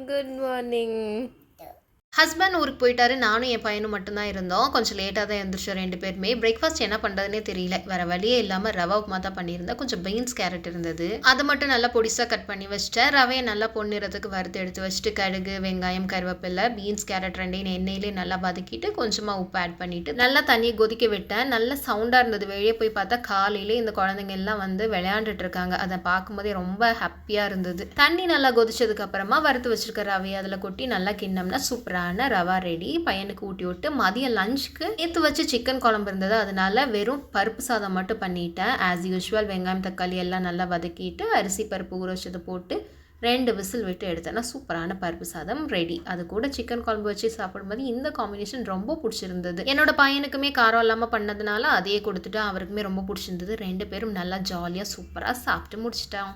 Good morning. Husband ஊருக்கு போயிட்டாரு. நானும் என் பையனும் மட்டும்தான் இருந்தோம். கொஞ்சம் லேட்டாக தான் எழுந்திரிச்சோம் 2 பேருமே. பிரேக்ஃபாஸ்ட் என்ன பண்ணுறதுனே தெரியல. வேறு வழியே இல்லாமல் ரவா உப்புமா தான் பண்ணியிருந்தேன். கொஞ்சம் பீன்ஸ் கேரட் இருந்தது. அதை மட்டும் நல்லா பொடிசாக கட் பண்ணி வச்சுட்டேன். ரவையை நல்லா பொன்னிறத்துக்கு வறுத்து எடுத்து வச்சுட்டு கடுகு, வெங்காயம், கருவேப்பிலை, பீன்ஸ் கேரட் ரெண்டையும் எண்ணெயிலே நல்லா வதக்கிட்டு கொஞ்சமாக உப்பு ஆட் பண்ணிவிட்டு நல்லா தண்ணியை கொதிக்க விட்டேன். நல்ல சவுண்டாக இருந்தது. வெளியே போய் பார்த்தா காலையிலே இந்த குழந்தைங்க எல்லாம் வந்து விளையாண்டுட்டு இருக்காங்க. அதை பார்க்கும்போதே ரொம்ப ஹாப்பியாக இருந்தது. தண்ணி நல்லா கொதிச்சதுக்கு அப்புறமா வறுத்து வச்சிருக்க ரவையை அதில் கொட்டி நல்லா கிண்ணம்னா சூப்பராக ரவா ரெடி. பையனுக்கு ஊட்டி விட்டு மதியம் லஞ்சுக்கு நேற்று வச்சு சிக்கன் குழம்பு இருந்தது. அதனால வெறும் பருப்பு சாதம் மட்டும் பண்ணிட்டேன். ஆஸ் யூஷுவல் வெங்காயம் தக்காளி எல்லாம் நல்லா வதக்கிட்டு அரிசி பருப்பு ஊற வச்சதை போட்டு 2 விசில் விட்டு எடுத்தேன்னா சூப்பரான பருப்பு சாதம் ரெடி. அது கூட சிக்கன் குழம்பு வச்சு சாப்பிடும்போது இந்த காம்பினேஷன் ரொம்ப பிடிச்சிருந்தது. என்னோட பையனுக்குமே காரம் இல்லாமல் பண்ணதுனால அதையே கொடுத்துட்டு அவருக்குமே ரொம்ப பிடிச்சிருந்தது. 2 பேரும் நல்லா ஜாலியாக சூப்பராக சாப்பிட்டு முடிச்சிட்டோம்.